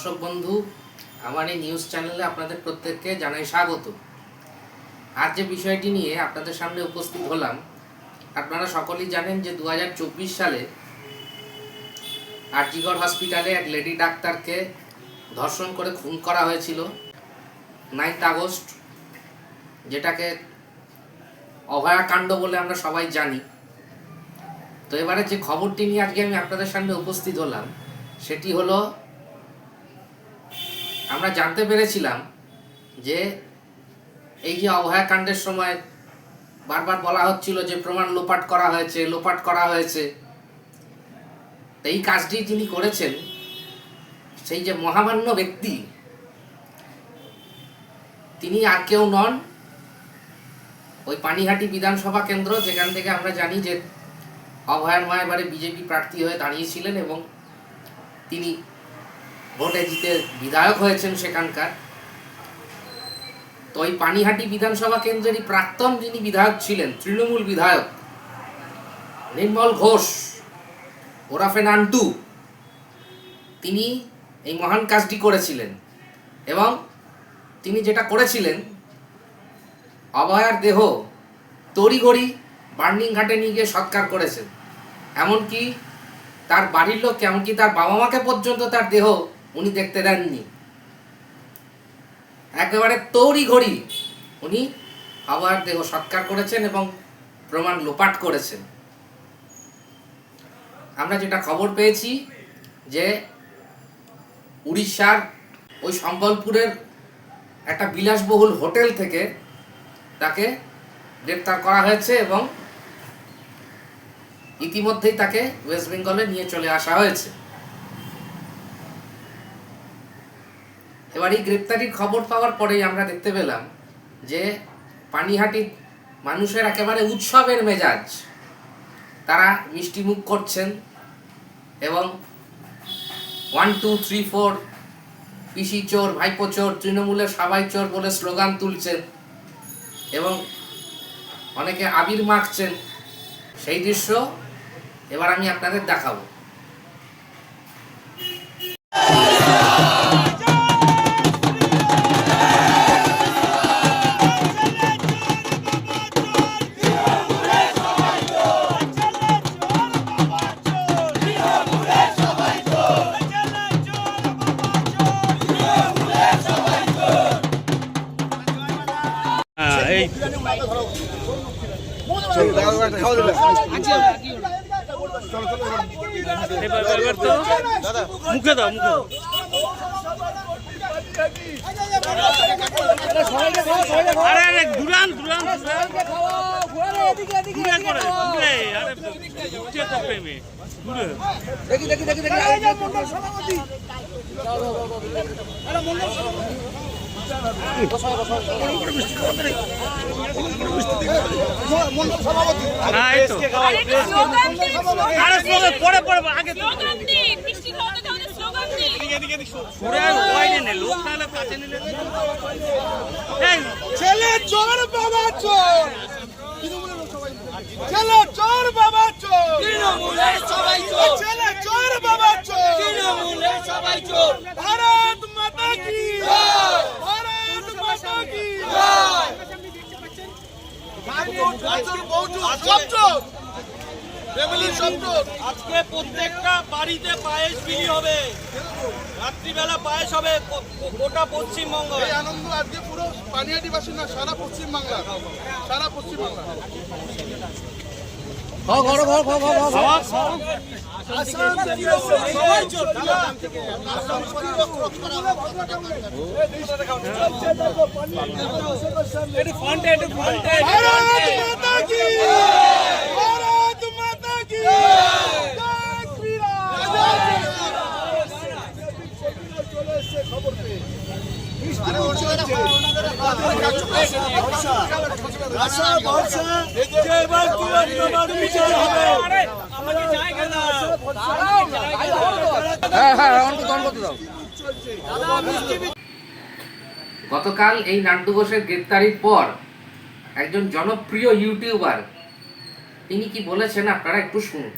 দর্শক বন্ধু, আমার এই নিউজ চ্যানেলে আপনাদের প্রত্যেককে জানাই স্বাগত। আজ যে বিষয়টি নিয়ে আপনাদের সামনে উপস্থিত হলাম, আপনারা সকলেই জানেন যে 2024 সালে আরজিগড় হসপিটালে এক লেডি ডাক্তারকে ধর্ষণ করে খুন করা হয়েছিল 9 আগস্ট, যেটাকে অভয়াকাণ্ড বলে আমরা সবাই জানি। তো এবারে যে খবরটি নিয়ে আজকে আমি আপনাদের সামনে উপস্থিত হলাম সেটি হলো, আমরা জানতে পেরেছিলাম যে এই যে অভয়াকাণ্ডের সময় বারবার বলা হচ্ছিল যে প্রমাণ লোপাট করা হয়েছে। এই কাজটি যিনি করেছেন সেই যে মহামান্য ব্যক্তি, তিনি আর কেউ নন, ওই পানিহাটি বিধানসভা কেন্দ্র, যেখান থেকে আমরা জানি যে অভয়ার মা এবারে বিজেপি প্রার্থী হয়ে দাঁড়িয়েছিলেন এবং তিনি ভোটে জিতে বিধায়ক হয়েছেন সেখানকার। তো ওই পানিহাটি বিধানসভা কেন্দ্রেরই প্রাক্তন যিনি বিধায়ক ছিলেন, তৃণমূল বিধায়ক নির্মল ঘোষ ওরফে নান্টু, তিনি এই মহান কাজটি করেছিলেন। এবং তিনি যেটা করেছিলেন, অভয়ার দেহ তড়িঘড়ি বার্নিং ঘাটে নিয়ে গিয়ে সৎকার করেছেন। এমনকি তার বাড়ির লোককে, এমনকি তার বাবা মাকে পর্যন্ত তার দেহ উনি দেখতে দেননি। একেবারে তড়িঘড়ি উনি অভয়ার দেহ সৎকার করেছেন এবং প্রমাণ লোপাট করেছেন। আমরা যেটা খবর পেয়েছি যে উড়িষ্যার ওই সম্বলপুরের একটা বিলাসবহুল হোটেল থেকে তাকে গ্রেপ্তার করা হয়েছে এবং ইতিমধ্যেই তাকে ওয়েস্ট বেঙ্গলে নিয়ে চলে আসা হয়েছে। এবার এই গ্রেপ্তারির খবর পাওয়ার পরেই আমরা দেখতে পেলাম যে পানিহাটির মানুষের একেবারে উৎসবের মেজাজ, তারা মিষ্টি মুখ করছেন এবং 1 2 3 4 পিসি চোর, ভাইপো চোর, তৃণমূলের সবাই চোর বলে স্লোগান তুলছেন এবং অনেকে আবির মাখছেন। সেই দৃশ্য এবার আমি আপনাদের দেখাবো। মুখে দাও, আরে দুরান ছেলে চোর বাবা চোর, ছেলে চোর বাবা চোর, তৃণমূলের সবাই চোর, ছেলে চোর বাবা চোর, তৃণমূলের সবাই চোর। ভারত মাতা কি জয়, ভারত মাতা কি জয়। আজকে প্রত্যেকটা বাড়িতে পায়েস বিলি হবে, রাত্রিবেলা পায়েস হবে গোটা পশ্চিমবঙ্গ। এই আনন্দ আজকে পুরো পানিহাটিবাসী না, সারা পশ্চিমবাংলা, সারা পশ্চিমবাংলা। গতকাল এই নান্টু ঘোষের গ্রেপ্তারির পর একজন জনপ্রিয় ইউটিউবার তিনি কি বলেছেন আপনারা একটু শুনুন।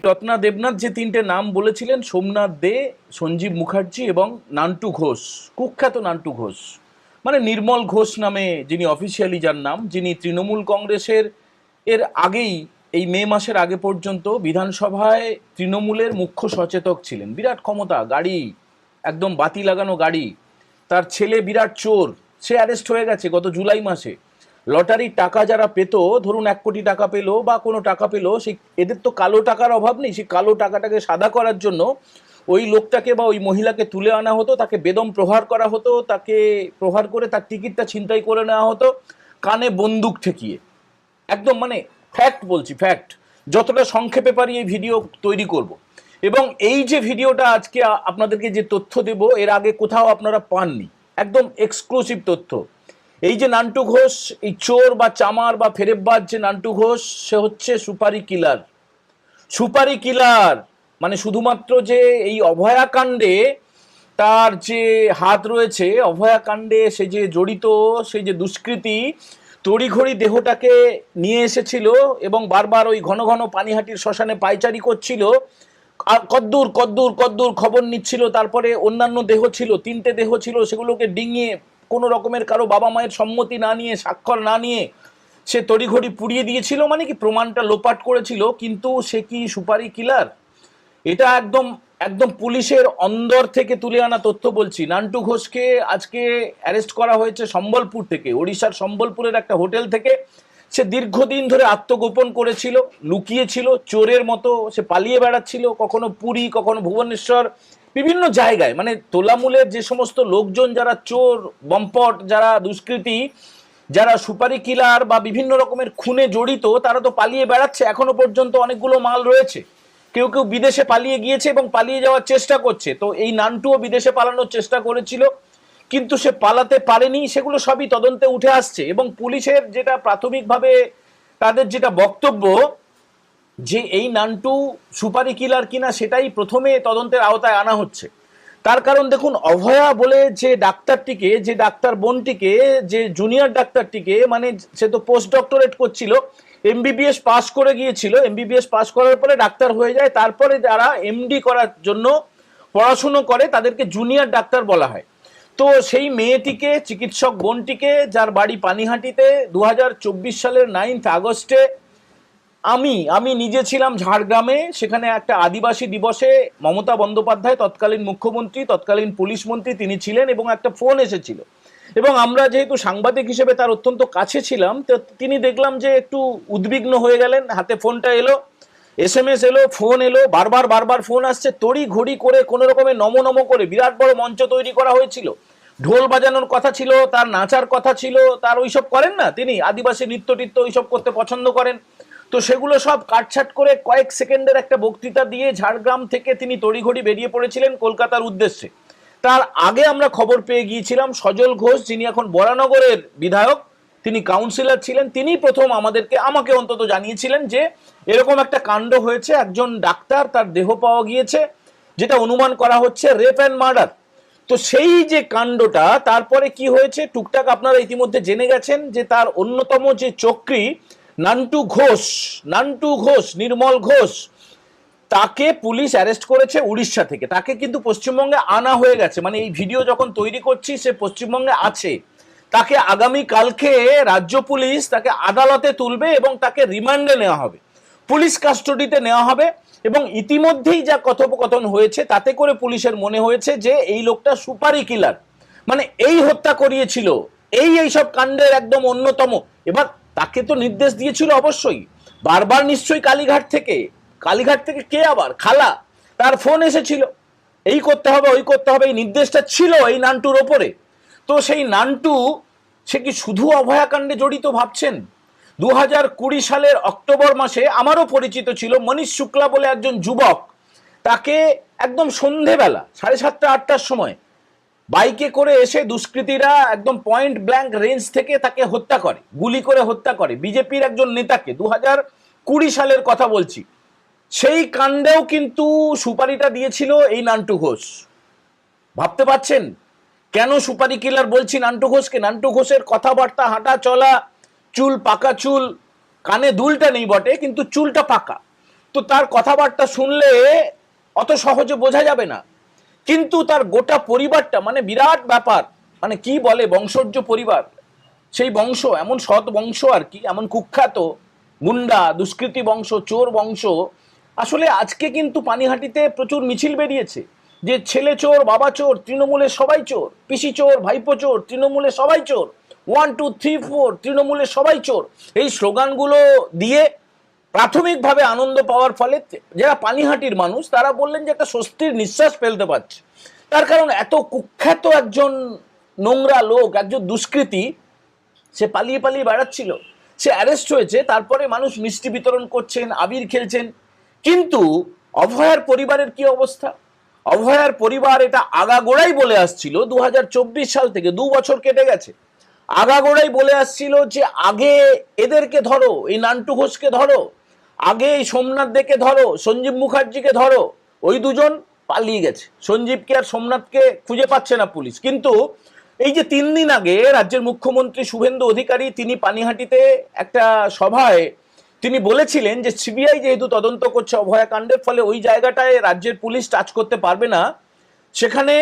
রত্না দেবনাথ যে তিনটে নাম বলেছিলেন, সোমনাথ দে, সঞ্জীব মুখার্জি এবং নান্টু ঘোষ, কুখ্যাত নান্টু ঘোষ, মানে নির্মল ঘোষ নামে যিনি অফিসিয়ালি যার নাম, যিনি তৃণমূল কংগ্রেসের এর আগেই, এই মে মাসের আগে পর্যন্ত বিধানসভায় তৃণমূলের মুখ্য সচেতক ছিলেন। বিরাট ক্ষমতা, গাড়ি একদম বাতি লাগানো গাড়ি, তার ছেলে বিরাট চোর, সে অ্যারেস্ট হয়ে গেছে গত জুলাই মাসে। লটারির টাকা যারা পেত, ধরুন 1 কোটি টাকা পেলো বা কোনো টাকা পেলো, সেই এদের তো কালো টাকার অভাব নেই, সেই কালো টাকাটাকে সাদা করার জন্য ওই লোকটাকে বা ওই মহিলাকে তুলে আনা হতো, তাকে বেদম প্রহার করা হতো, তাকে প্রহার করে তার টিকিটটা ছিনতাই করে নেওয়া হতো, কানে বন্দুক ঠেকিয়ে। একদম মানে ফ্যাক্ট বলছি, ফ্যাক্ট। যতটা সংক্ষেপে পারি এই ভিডিও তৈরি করব। এবং এই যে ভিডিওটা আজকে আপনাদেরকে যে তথ্য দেব, এর আগে কোথাও আপনারা পাননি, একদম এক্সক্লুসিভ তথ্য। এই যে নান্টু ঘোষ, এই চোর বা চামার বা ফেরেববাজ যে নান্টু ঘোষ, সে হচ্ছে সুপারি কিলার। সুপারি কিলার মানে শুধুমাত্র যে এই অভয়াকাণ্ডে তার যে হাত রয়েছে, অভয়াকাণ্ডে সে যে জড়িত, সেই যে দুষ্কৃতী তড়িঘড়ি দেহটাকে নিয়ে এসেছিল এবং বারবার ওই ঘন ঘন পানিহাটির শ্মশানে পায়চারি করছিল, কদ্দূর কদ্দূর কদ্দূর খবর নিচ্ছিল, তারপরে অন্যান্য দেহ ছিল, 3টে দেহ ছিল, সেগুলোকে ডিঙিয়ে কোনো রকমের কারো বাবা মায়ের সম্মতি না নিয়ে, স্বাক্ষর না নিয়ে সে তড়িঘড়ি পুড়িয়ে দিয়েছিল, মানে কি প্রমাণটা লোপাট করেছিল। কিন্তু সে কি সুপারি কিলার? এটা একদম একদম পুলিশের অন্দর থেকে তুলে আনা তথ্য বলছি। নান্টু ঘোষকে আজকে অ্যারেস্ট করা হয়েছে সম্বলপুর থেকে, ওড়িশার সম্বলপুরের একটা হোটেল থেকে। সে দীর্ঘদিন ধরে আত্মগোপন করেছিল, লুকিয়েছিল, চোরের মতো সে পালিয়ে বেড়াচ্ছিল, কখনো পুরী, কখনো ভুবনেশ্বর, বিভিন্ন জায়গায়। মানে তোলামূলের যে সমস্ত লোকজন যারা চোর, বম্পট, যারা দুষ্কৃতী, যারা সুপারি কিলার বা বিভিন্ন রকমের খুনে জড়িত, তারা তো পালিয়ে বেড়াচ্ছে। এখনো পর্যন্ত অনেকগুলো মাল রয়েছে, কেউ কেউ বিদেশে পালিয়ে গিয়েছে এবং পালিয়ে যাওয়ার চেষ্টা করছে। তো এই নান্টুও বিদেশে পালানোর চেষ্টা করেছিল, কিন্তু সে পালাতে পারেনি। সেগুলো সবই তদন্তে উঠে আসছে এবং পুলিশের যেটা প্রাথমিকভাবে তাদের যেটা বক্তব্য, যে এই নান্টু সুপারি কিলার কিনা সেটাই প্রথমে তদন্তের আওতায় আনা হচ্ছে। তার কারণ দেখুন, অভয়া বলে যে ডাক্তারটিকে, যে ডাক্তার বোনটিকে, যে জুনিয়র ডাক্তারটিকে, মানে সে তো পোস্ট ডক্টরেট করছিল, এমবিবিএস পাস করে গিয়েছিল, এমবিবিএস পাস করার পরে ডাক্তার হয়ে যায়, তারপরে যারা এমডি করার জন্য পড়াশুনো করে তাদেরকে জুনিয়র ডাক্তার বলা হয়। তো সেই মেয়েটিকে, চিকিৎসক বোনটিকে, যার বাড়ি পানিহাটিতে, 2024 সালের 9 আগস্টে আমি নিজে ছিলাম ঝাড়গ্রামে, সেখানে একটা আদিবাসী দিবসে মমতা বন্দ্যোপাধ্যায়, তৎকালীন মুখ্যমন্ত্রী, তৎকালীন পুলিশ মন্ত্রী, তিনি ছিলেন এবং একটা ফোন এসেছিল এবং আমরা যেহেতু সাংবাদিক হিসেবে তার অত্যন্ত কাছে ছিলাম, তো তিনি দেখলাম যে একটু উদ্বিগ্ন হয়ে গেলেন। হাতে ফোনটা এলো, SMS এলো, ফোন এলো, বারবার ফোন আসছে, তড়ি ঘড়ি করে কোনো রকমের নম করে বিরাট বড় মঞ্চ তৈরি করা হয়েছিল, ঢোল বাজানোর কথা ছিল, তার নাচার কথা ছিল, তার ওইসব করেন না তিনি, আদিবাসী নৃত্য টিত্য ওইসব করতে পছন্দ করেন। তো সেগুলো সব কাটছাট করে কয়েক সেকেন্ডের একটা বক্তৃতা দিয়ে ঝাড়গ্রাম থেকে তিনি তড়িঘড়ি বেরিয়ে পড়েছিলেন কলকাতার উদ্দেশ্যে। তার আগে আমরা খবর পেয়ে গিয়েছিলাম সজল ঘোষ, যিনি এখন বরানগরের বিধায়ক, তিনি কাউন্সিলর ছিলেন, তিনি প্রথম আমাকে অন্তত জানিয়েছিলেন যে এরকম একটা কাণ্ড হয়েছে, একজন ডাক্তার, তার দেহ পাওয়া গিয়েছে, যেটা অনুমান করা হচ্ছে রেপ অ্যান্ড মার্ডার। তো সেই যে কাণ্ডটা, তারপরে কি হয়েছে টুকটাক আপনারা ইতিমধ্যে জেনে গেছেন, যে তার অন্যতম যে চক্রী নান্টু ঘোষ, নির্মল ঘোষ, তাকে পুলিশ অ্যারেস্ট করেছে উড়িষ্যা থেকে। তাকে কিন্তু পশ্চিমবঙ্গে আনা হয়ে গেছে, মানে এই ভিডিও যখন তৈরি করছি সে পশ্চিমবঙ্গে আছে। তাকে আগামী কালকে রাজ্য পুলিশ তাকে আদালতে তুলবে এবং তাকে রিমান্ডে নেওয়া হবে, পুলিশ কাস্টডিতে নেওয়া হবে। এবং ইতিমধ্যেই যা কথোপকথন হয়েছে তাতে করে পুলিশের মনে হয়েছে যে এই লোকটা সুপারি কিলার, মানে এই হত্যা করিয়েছিল, এইসব কাণ্ডের একদম অন্যতম। এবার তাকে তো নির্দেশ দিয়েছিল অবশ্যই, বারবার নিশ্চয়ই কালীঘাট থেকে কে আবার, খালা, তার ফোন এসেছিল, এই করতে হবে, ওই করতে হবে, এই নির্দেশটা ছিল এই নান্টুর ওপরে। তো সেই নান্টু সে কি শুধু অভয়াকাণ্ডে জড়িত ভাবছেন? 2020 সালের অক্টোবর মাসে আমারও পরিচিত ছিল মনীষ শুক্লা বলে একজন যুবক, তাকে একদম সন্ধেবেলা 7:30 8টার সময় বাইকে করে এসে দুষ্কৃতীরা একদম পয়েন্ট ব্ল্যাঙ্ক রেঞ্জ থেকে তাকে হত্যা করে, গুলি করে হত্যা করে, বিজেপির একজন নেতাকে। 2020 সালের কথা বলছি। সেই কাণ্ডেও কিন্তু সুপারিটা দিয়েছিল এই নান্টু ঘোষ। ভাবতে পারছেন কেন সুপারি কিলার বলছি নান্টু ঘোষকে? নান্টু ঘোষের কথাবার্তা, হাঁটা চলা, চুল পাকা চুল, কানে দুলটা নেই বটে কিন্তু চুলটা পাকা, তো তার কথাবার্তা শুনলে অত সহজে বোঝা যাবে না, কিন্তু তার গোটা পরিবারটা মানে বিরাট ব্যাপার, মানে কি বলে বংশজ পরিবার, সেই বংশ এমন সৎ বংশ আর কি, এমন কুখ্যাত গুন্ডা দুষ্কৃতী বংশ, চোর বংশ। আসলে আজকে কিন্তু পানিহাটিতে প্রচুর মিছিল বেরিয়েছে যে ছেলে চোর, বাবা চোর, তৃণমূলের সবাই চোর, পিসি চোর, ভাইপো চোর, তৃণমূলের সবাই চোর, 1 2 3 4 তৃণমূলের সবাই চোর, এই স্লোগানগুলো দিয়ে প্রাথমিকভাবে আনন্দ পাওয়ার ফলে যারা পানিহাটির মানুষ তারা বললেন যে একটা স্বস্তির নিঃশ্বাস ফেলতে পারছে। তার কারণ এত কুখ্যাত একজন নোংরা লোক, একজন দুষ্কৃতী, সে পালিয়ে পালিয়ে বেড়াচ্ছিল, সে অ্যারেস্ট হয়েছে, তারপরে মানুষ মিষ্টি বিতরণ করছেন, আবির খেলছেন। কিন্তু অভয়ার পরিবারের কি অবস্থা? অভয়ার পরিবার এটা আগাগোড়াই বলে আসছিল 2024 সাল থেকে, 2 বছর কেটে গেছে, আগাগোড়াই বলে আসছিল যে আগে এদেরকে ধরো, এই নান্টু ঘোষকে ধরো, আগে এই সোমনাথ দেকে ধরো, সঞ্জীব মুখার্জিকে ধরো। ওই দুজন পালিয়ে গেছে, সঞ্জীবকে আর সোমনাথকে খুঁজে পাচ্ছে না পুলিশ। কিন্তু এই যে 3 দিন আগে রাজ্যের মুখ্যমন্ত্রী শুভেন্দু অধিকারী তিনি পানিহাটিতে একটা সভায় তিনি বলেছিলেন যে সিবিআই যেহেতু তদন্ত করছে অভয়াকাণ্ডের, ফলে ওই জায়গাটায় রাজ্যের পুলিশ টাচ করতে পারবে না। সেখানে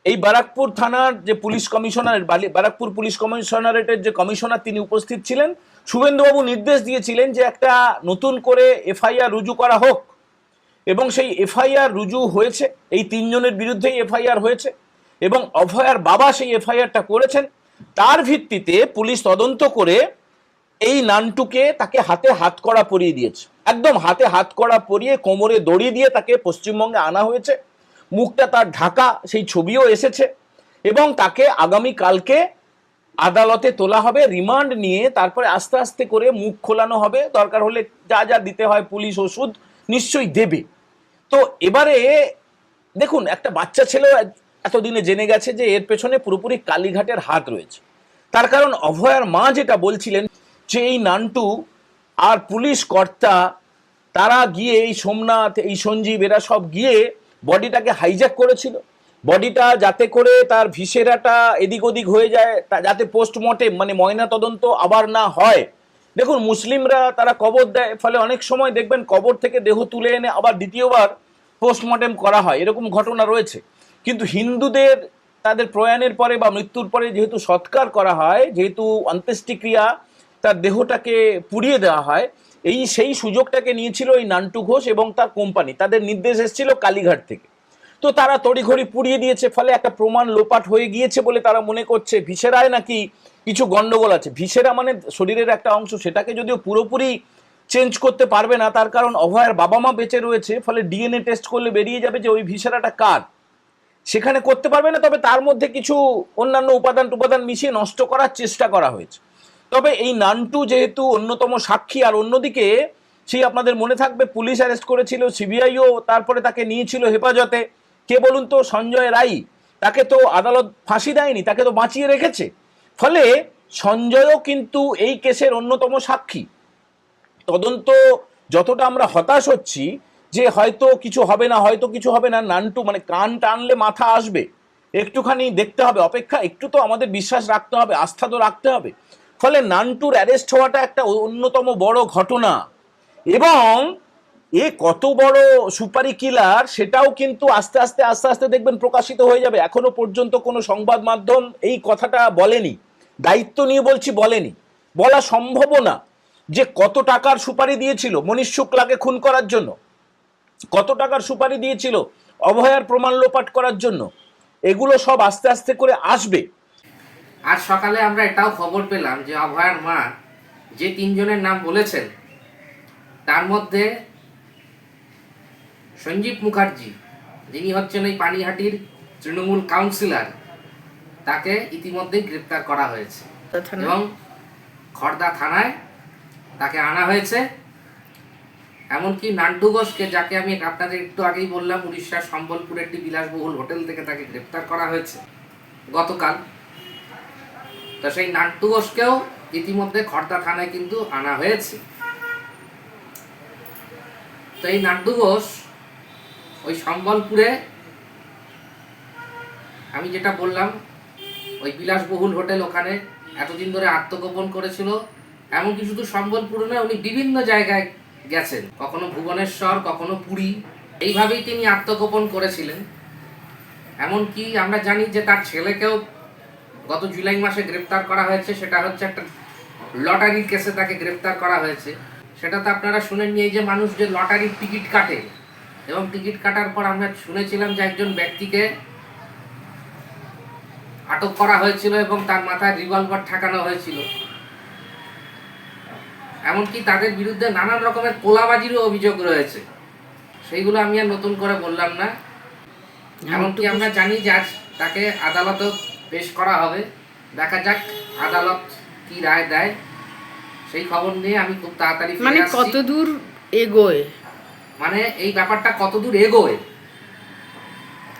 এই ব্যারাকপুর থানার যে পুলিশ কমিশনার, ব্যারাকপুর পুলিশ কমিশনারেটের যে কমিশনার তিনি উপস্থিত ছিলেন। শুভেন্দুবাবু নির্দেশ দিয়েছিলেন যে একটা নতুন করে এফআইআর রুজু করা হোক, এবং সেই এফআইআর রুজু হয়েছে, এই 3 জনের বিরুদ্ধেই এফআইআর হয়েছে, এবং অভয়ার বাবা সেই এফআইআরটা করেছেন। তার ভিত্তিতে পুলিশ তদন্ত করে এই নান্টুকে তাকে হাতে হাতকড়া পরিয়ে দিয়েছে, একদম হাতে হাতকড়া পরিয়ে কোমরে দড়ি দিয়ে তাকে পশ্চিমবঙ্গে আনা হয়েছে, মুখটা তার ঢাকা, সেই ছবিও এসেছে, এবং তাকে আগামী কালকে আদালতে তোলা হবে, রিমান্ড নিয়ে তারপরে আস্তে আস্তে করে মুখ খোলানো হবে, দরকার হলে যা যা দিতে হয় পুলিশ ওষুধ নিশ্চয়ই দেবে। তো এবারে দেখুন, একটা বাচ্চা ছেলেও এতদিনে জেনে গেছে যে এর পেছনে পুরোপুরি কালীঘাটের হাত রয়েছে। তার কারণ অভয়ার মা যেটা বলছিলেন যে এই নান্টু আর পুলিশ কর্তা তারা গিয়ে এই সোমনাথ, এই সঞ্জীব, এরা সব গিয়ে বডিটাকে হাইজ্যাক করেছিল, বডিটা যাতে করে তার ভিসেরাটা এদিক ওদিক হয়ে যায়, যাতে পোস্টমর্টেম মানে ময়না তদন্ত আবার না হয়। দেখুন, মুসলিমরা তারা কবর দেয়, ফলে অনেক সময় দেখবেন কবর থেকে দেহ তুলে এনে আবার দ্বিতীয়বার পোস্টমর্টেম করা হয়, এরকম ঘটনা রয়েছে। কিন্তু হিন্দুদের তাদের প্রয়াণের পরে বা মৃত্যুর পরে যেহেতু সৎকার করা হয়, যেহেতু অন্ত্যেষ্টিক্রিয়া, তার দেহটাকে পুড়িয়ে দেওয়া হয়, সেই সুযোগটাকে নিয়েছিল এই নান্টু ঘোষ এবং তার কোম্পানি, তাদের নির্দেশ এসেছিল কালীঘাট থেকে। তো তারা তড়িঘড়ি পুড়িয়ে দিয়েছে, ফলে একটা প্রমাণ লোপাট হয়ে গিয়েছে বলে তারা মনে করছে ভিসেরায় নাকি কিছু গন্ডগোল আছে। ভিসেরা মানে শরীরের একটা অংশ, সেটাকে যদিও পুরোপুরি চেঞ্জ করতে পারবে না, তার কারণ অভয়ার বাবা মা বেঁচে রয়েছে, ফলে ডিএনএ টেস্ট করলে বেরিয়ে যাবে যে ওই ভিসেরাটা কার, সেখানে করতে পারবে না। তবে তার মধ্যে কিছু অন্যান্য উপাদান মিশিয়ে নষ্ট করার চেষ্টা করা হয়েছে। তবে এই নান্টু যেহেতু অন্যতম সাক্ষী, আর অন্যদিকে সেই আপনাদের মনে থাকবে পুলিশ অ্যারেস্ট করেছিল, সিবিআইও তারপরে তাকে নিয়েছিল হেফাজতে। কে বলুন তো? সঞ্জয় রায়। তাকে তো আদালত ফাঁসি দেয়নি, তাকে তো বাঁচিয়ে রেখেছে। ফলে সঞ্জয়ও কিন্তু এই কেসের অন্যতম সাক্ষী। তদন্ত যতটা আমরা হতাশ হচ্ছি যে হয়তো কিছু হবে না, হয়তো কিছু হবে না, নান্টু মানে কান টানলে মাথা আসবে, একটুখানি দেখতে হবে, অপেক্ষা একটু তো আমাদের বিশ্বাস রাখতে হবে, আস্থা তো রাখতে হবে। ফলে নান্টুর অ্যারেস্ট হওয়াটা একটা অন্যতম বড় ঘটনা, এবং এ কত বড় সুপারি কিলার সেটাও কিন্তু আস্তে আস্তে দেখবেন প্রকাশিত হয়ে যাবে। এখনো পর্যন্ত কোনো সংবাদ মাধ্যম এই কথাটা বলেনি, দায়িত্ব নিয়ে বলছি বলেনি, বলা সম্ভবও না যে কত টাকার সুপারি দিয়েছিল মনীশ শুক্লাকে খুন করার জন্য, কত টাকার সুপারি দিয়েছিল অভয়ার প্রমাণ লোপাট করার জন্য। এগুলো সব আস্তে আস্তে করে আসবে। আজ সকালে আমরা এটাও খবর পেলাম যে অভয়ার মা যে 3 জনের নাম বলেছেন তার মধ্যে সঞ্জীব মুখার্জি, যিনি হচ্ছেন এই পানিহাটির তৃণমূল কাউন্সিলর, তাকে ইতিমধ্যেই গ্রেপ্তার করা হয়েছে এবং খড়দা থানায় তাকে আনা হয়েছে। এমনকি নান্টু ঘোষকে, যাকে আমি আপনাদের একটু আগেই বললাম উড়িষ্যার সম্বলপুরের একটি বিলাসবহুল হোটেল থেকে তাকে গ্রেপ্তার করা হয়েছে গতকাল, তো সেই নান্টু ঘোষকেও ইতিমধ্যে খড়দা থানায় কিন্তু আনা হয়েছে। তো এই নান্টু ঘোষ ওই সম্বলপুরে আমি যেটা বললাম ওই বিলাসবহুল হোটেল, ওখানে এতদিন ধরে আত্মগোপন করেছিল। এমনকি শুধু সম্বলপুরে নয়, উনি বিভিন্ন জায়গায় গেছেন, কখনো ভুবনেশ্বর, কখনো পুরী। এইভাবেই তিনি আত্মগোপন করেছিলেন। এমনকি আমরা জানি যে তার ছেলেকেও গত জুলাই মাসে গ্রেপ্তার করা হয়েছে। সেটা হচ্ছে একটা লটারির কেসে তাকে গ্রেপ্তার করা হয়েছে। সেটা তো আপনারা শুনেননি, এই যে মানুষ যে লটারির টিকিট কাটে এবং টিকিট কাটার পর আমরা শুনেছিলাম যে একজন ব্যক্তিকে আটক করা হয়েছিল এবং তার মাথায় রিভলভার ঠেকানো হয়েছিল। এমনকি তাদের বিরুদ্ধে নানান রকমের কোলাবাজিরও অভিযোগ রয়েছে, সেইগুলো আমি আর নতুন করে বললাম না। এমনকি আমরা জানি যে আজ তাকে আদালতে পেশ করা হবে। দেখা যাক আদালত কি রায় দেয়, সেই খবর নিয়ে আমি খুব তাড়াতাড়ি ফিরে মানে আসছি। কতদূর এগোয়, মানে এই ব্যাপারটা কতদূর এগোয়,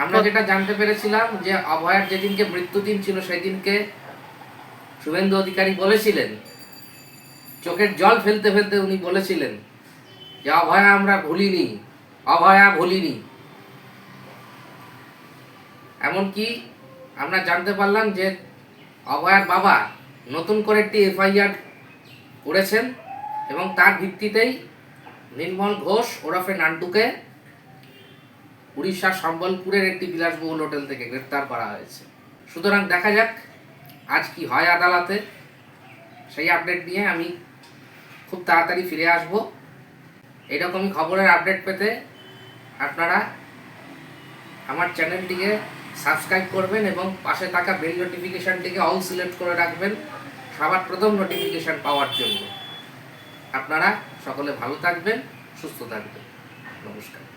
আমরা যেটা জানতে পেরেছিলাম যে অভয়ার যেদিনকে মৃত্যুদিন ছিল সেদিনকে শুভেন্দু অধিকারী বলেছিলেন, চোখের জল ফেলতে ফেলতে উনি বলেছিলেন যে অভয়া আমরা ভুলিনি, অভয়া ভুলিনি। এমনকি আমরা জানতে পারলাম যে অভয়ার বাবা নতুন করে একটি এফআইআর করেছেন এবং তার ভিত্তিতেই নির্মল ঘোষ ওরফে নান্টুকে উড়িষ্যার সম্বলপুরের একটি বিলাসবহুল হোটেল থেকে গ্রেপ্তার করা হয়েছে। সুতরাং দেখা যাক আজ কি হয় আদালতে, সেই আপডেট নিয়ে আমি খুব তাড়াতাড়ি ফিরে আসব। এরকমই খবরের আপডেট পেতে আপনারা আমার চ্যানেলটিকে সাবস্ক্রাইব করবেন এবং পাশে থাকা বেল নোটিফিকেশানটিকে অল সিলেক্ট করে রাখবেন সবার প্রথম নোটিফিকেশান পাওয়ার জন্য। আপনারা সকলে ভালো থাকবেন, সুস্থ থাকবেন। নমস্কার।